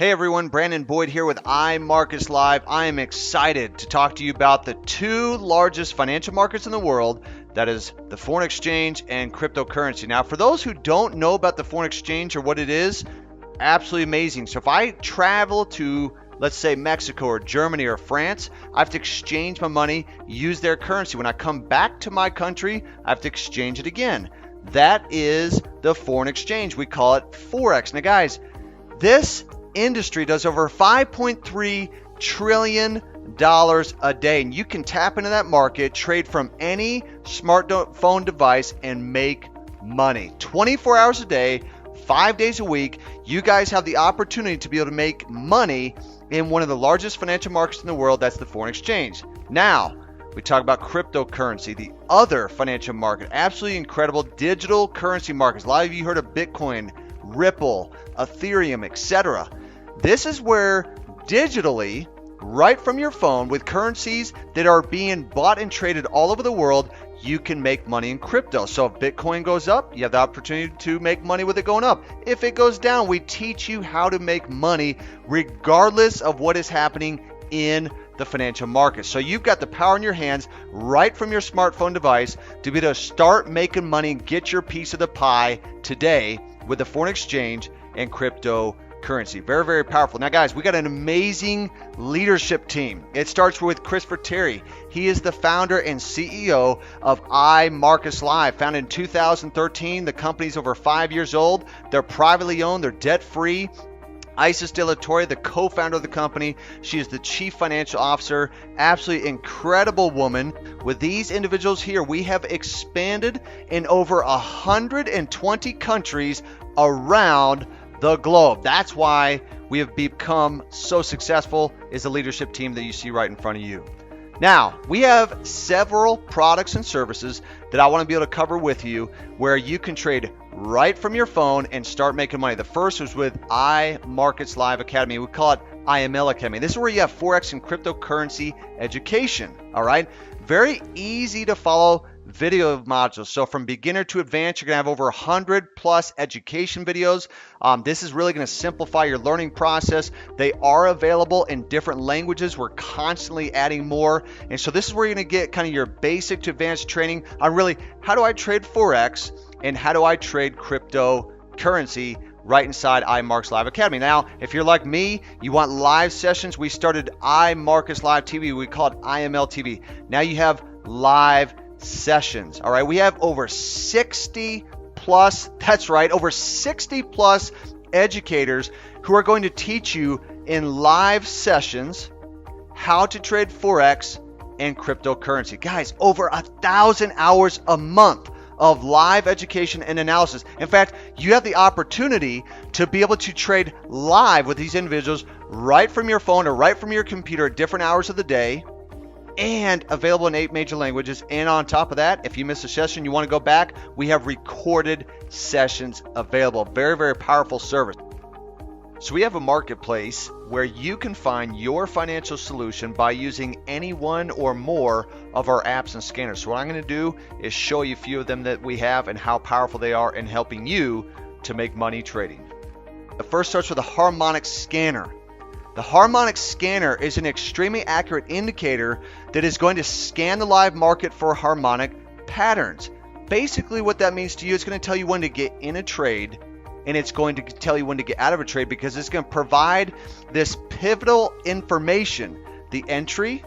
Hey everyone, Brandon Boyd here with iMarketsLive. I am excited to talk to you about the two largest financial markets in the world, that is the foreign exchange and cryptocurrency. Now, for those who don't know about the foreign exchange or what it is, absolutely amazing. So if I travel to, let's say, Mexico or Germany or France, I have to exchange my money, use their currency. When I come back to my country, I have to exchange it again. That is the foreign exchange. We call it Forex. Now guys, this industry does over $5.3 trillion a day, and you can tap into that market, trade from any smartphone device, and make money 24 hours a day, 5 days a week. You guys have the opportunity to be able to make money in one of the largest financial markets in the world. That's the foreign exchange. Now we talk about cryptocurrency, the other financial market, absolutely incredible digital currency markets. A lot of you heard of Bitcoin, Ripple, Ethereum, etc. This is where digitally, right from your phone, with currencies that are being bought and traded all over the world, you can make money in crypto. So if Bitcoin goes up, you have the opportunity to make money with it going up. If it goes down, we teach you how to make money regardless of what is happening in the financial markets. So you've got the power in your hands right from your smartphone device to be able to start making money and get your piece of the pie today with the foreign exchange and cryptocurrency. Very, very powerful. Now guys, we got an amazing leadership team. It starts with Christopher Terry. He is the founder and CEO of iMarketsLive, founded in 2013. The company's over 5 years old. They're privately owned. They're debt-free. Isis De La Torre, the co-founder of the company, she is the chief financial officer. Absolutely incredible woman. With these individuals here, we have expanded in over 120 countries around the globe. That's why we have become so successful, is the leadership team that you see right in front of you. Now, we have several products and services that I want to be able to cover with you where you can trade right from your phone and start making money. The first was with iMarketsLive Academy. We call it IML Academy. This is where you have Forex and cryptocurrency education. All right. Very easy to follow video modules. So from beginner to advanced, you're going to have over 100 plus education videos. This is really going to simplify your learning process. They are available in different languages. We're constantly adding more. And so this is where you're going to get kind of your basic to advanced training on really how do I trade Forex and how do I trade cryptocurrency right inside iMarketsLive Academy. Now, if you're like me, you want live sessions, we started iMarketsLive TV. We call it IML TV. Now you have live sessions. All right, we have over 60 plus, that's right, over 60 plus educators who are going to teach you in live sessions how to trade Forex and cryptocurrency. Guys, over 1,000 hours a month of live education and analysis. In fact, you have the opportunity to be able to trade live with these individuals right from your phone or right from your computer at different hours of the day, and available in 8 major languages. And on top of that, if you miss a session, you want to go back, we have recorded sessions available. Very, very powerful service. So we have a marketplace where you can find your financial solution by using any one or more of our apps and scanners. So what I'm going to do is show you a few of them that we have and how powerful they are in helping you to make money trading. The first starts with a harmonic scanner. The harmonic scanner is an extremely accurate indicator that is going to scan the live market for harmonic patterns. Basically what that means to you, it's going to tell you when to get in a trade, and it's going to tell you when to get out of a trade, because it's going to provide this pivotal information, the entry,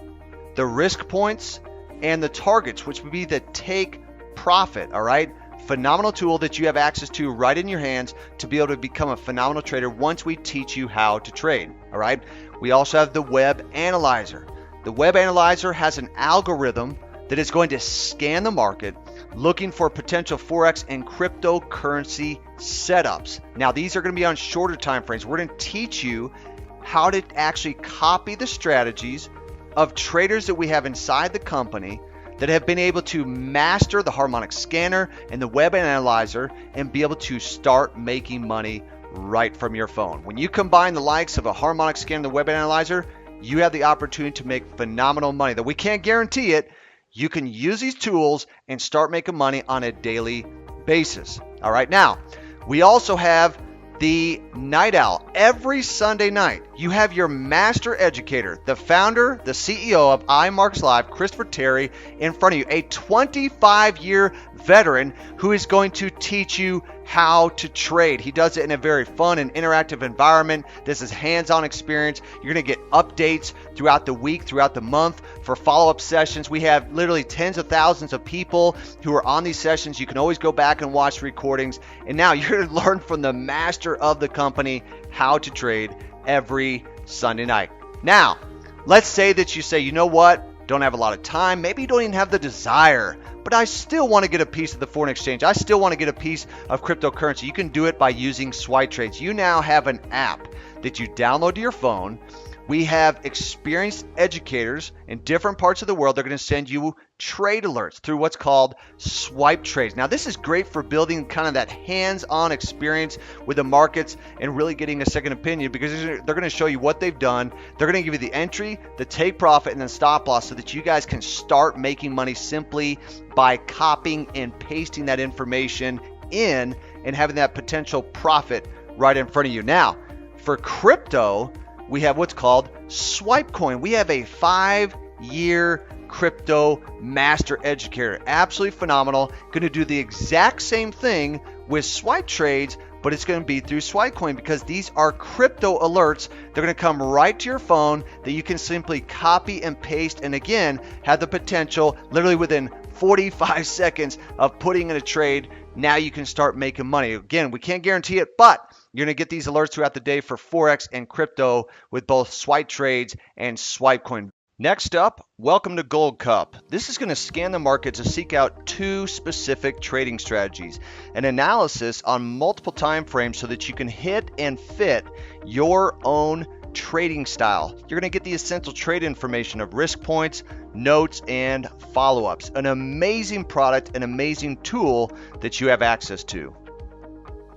the risk points, and the targets, which would be the take profit. All right, phenomenal tool that you have access to right in your hands to be able to become a phenomenal trader once we teach you how to trade. All right, we also have the web analyzer. The web analyzer has an algorithm that is going to scan the market looking for potential Forex and cryptocurrency setups. Now, these are going to be on shorter time frames. We're going to teach you how to actually copy the strategies of traders that we have inside the company that have been able to master the harmonic scanner and the web analyzer and be able to start making money right from your phone. When you combine the likes of a harmonic scanner and the web analyzer, you have the opportunity to make phenomenal money. Though we can't guarantee it, you can use these tools and start making money on a daily basis. All right, now we also have the Night Owl. Every Sunday night, you have your master educator, the founder, the CEO of iMarketsLive, Christopher Terry, in front of you, a 25-year veteran who is going to teach you how to trade. He does it in a very fun and interactive environment. This is hands-on experience. You're going to get updates throughout the week, throughout the month for follow-up sessions. We have literally tens of thousands of people who are on these sessions. You can always go back and watch recordings. And now you're going to learn from the master of the company how to trade every Sunday night. Now, let's say that you say, you know what? Don't have a lot of time. Maybe you don't even have the desire, but I still want to get a piece of the foreign exchange. I still want to get a piece of cryptocurrency. You can do it by using Swipe Trades. You now have an app that you download to your phone. We have experienced educators in different parts of the world. They're going to send you trade alerts through what's called Swipe Trades. Now, this is great for building kind of that hands-on experience with the markets and really getting a second opinion, because they're going to show you what they've done. They're going to give you the entry, the take profit, and then stop loss so that you guys can start making money simply by copying and pasting that information in and having that potential profit right in front of you. Now, for crypto, we have what's called Swipe Coin. We have a 5-year crypto master educator. Absolutely phenomenal. Going to do the exact same thing with Swipe Trades, but it's going to be through Swipe Coin, because these are crypto alerts. They're going to come right to your phone that you can simply copy and paste, and again, have the potential literally within 45 seconds of putting in a trade. Now you can start making money. Again, we can't guarantee it, but you're going to get these alerts throughout the day for Forex and crypto with both Swipe Trades and Swipe Coin. Next up, welcome to Gold Cup. This is going to scan the market to seek out 2 specific trading strategies, an analysis on multiple time frames so that you can hit and fit your own trading style. You're going to get the essential trade information of risk points, notes, and follow-ups. An amazing product, an amazing tool that you have access to.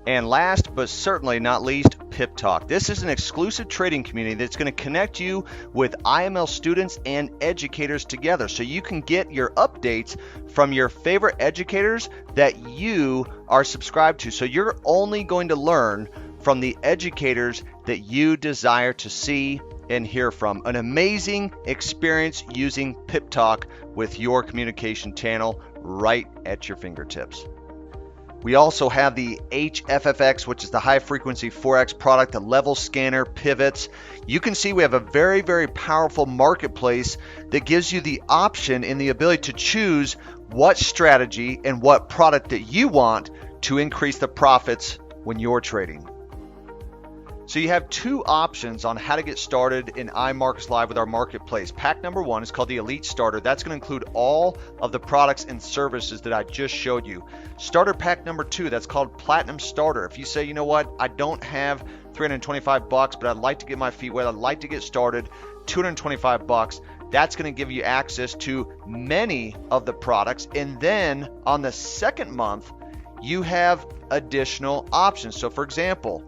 And last but certainly not least, Pip Talk. This is an exclusive trading community that's going to connect you with IML students and educators together, so you can get your updates from your favorite educators that you are subscribed to. So you're only going to learn from the educators that you desire to see and hear from. An amazing experience using Pip Talk with your communication channel right at your fingertips. We also have the HFFX, which is the high frequency Forex product, the level scanner, pivots. You can see we have a very, very powerful marketplace that gives you the option and the ability to choose what strategy and what product that you want to increase the profits when you're trading. So you have 2 options on how to get started in iMarketsLive with our marketplace. Pack number 1 is called the Elite Starter. That's going to include all of the products and services that I just showed you. Starter pack number 2, that's called Platinum Starter. If you say, you know what, I don't have $325, but I'd like to get my feet wet, I'd like to get started, $225, that's going to give you access to many of the products. And then on the second month, you have additional options. So for example,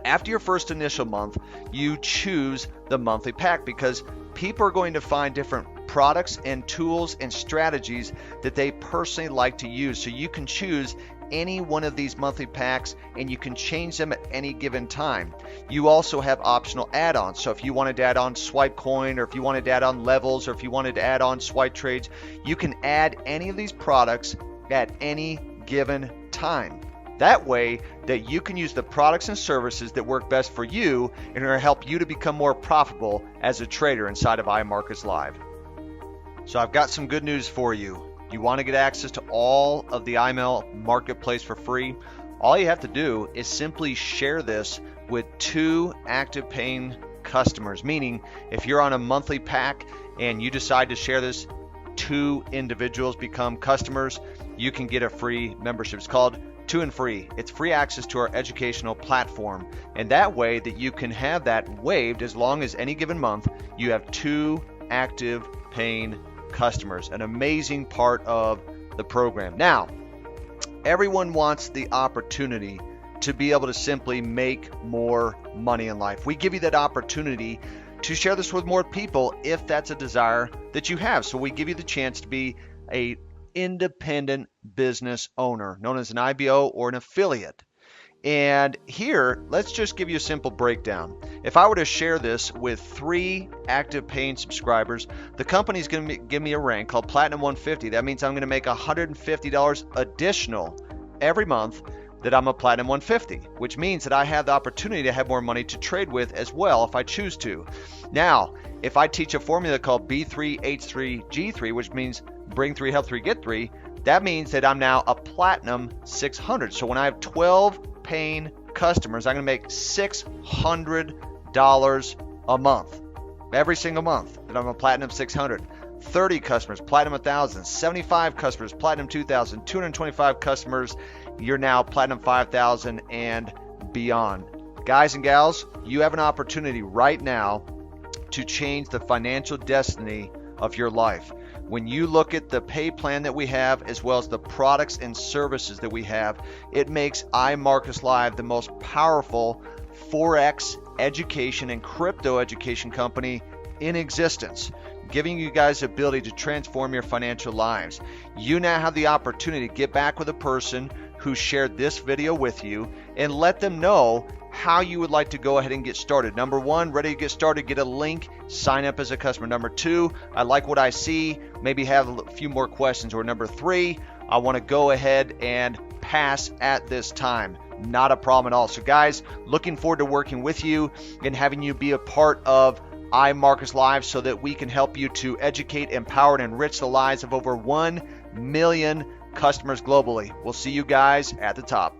after your first initial month, you choose the monthly pack, because people are going to find different products and tools and strategies that they personally like to use. So you can choose any one of these monthly packs and you can change them at any given time. You also have optional add-ons. So if you wanted to add on Swipe Coin, or if you wanted to add on levels, or if you wanted to add on Swipe Trades, you can add any of these products at any given time. That way that you can use the products and services that work best for you and are going to help you to become more profitable as a trader inside of iMarketsLive. So I've got some good news for you. You want to get access to all of the IML marketplace for free? All you have to do is simply share this with 2 active paying customers, meaning if you're on a monthly pack and you decide to share this, 2 individuals become customers, you can get a free membership. It's called 2 and Free. It's free access to our educational platform, and that way that you can have that waived as long as any given month you have 2 active paying customers. An amazing part of the program. Now, everyone wants the opportunity to be able to simply make more money in life. We give you that opportunity to share this with more people if that's a desire that you have. So we give you the chance to be a independent business owner, known as an IBO or an affiliate. And here, let's just give you a simple breakdown. If I were to share this with 3 active paying subscribers, the company's going to give me a rank called Platinum 150. That means I'm going to make $150 additional every month that I'm a Platinum 150, which means that I have the opportunity to have more money to trade with as well if I choose to. Now, if I teach a formula called B3H3G3, which means bring 3, help 3, get 3, that means that I'm now a Platinum 600. So when I have 12 paying customers, I'm going to make $600 a month, every single month that I'm a Platinum 600. 30 customers, Platinum 1,000, 75 customers, Platinum 2,000, 225 customers, you're now Platinum 5,000 and beyond. Guys and gals, you have an opportunity right now to change the financial destiny of your life. When you look at the pay plan that we have, as well as the products and services that we have, it makes iMarketsLive the most powerful Forex education and crypto education company in existence, giving you guys the ability to transform your financial lives. You now have the opportunity to get back with a person who shared this video with you and let them know how you would like to go ahead and get started. Number 1, ready to get started, get a link, sign up as a customer. Number 2, I like what I see, maybe have a few more questions. Or number 3, I want to go ahead and pass at this time. Not a problem at all. So guys, looking forward to working with you and having you be a part of iMarketsLive so that we can help you to educate, empower, and enrich the lives of over 1 million customers globally. We'll see you guys at the top.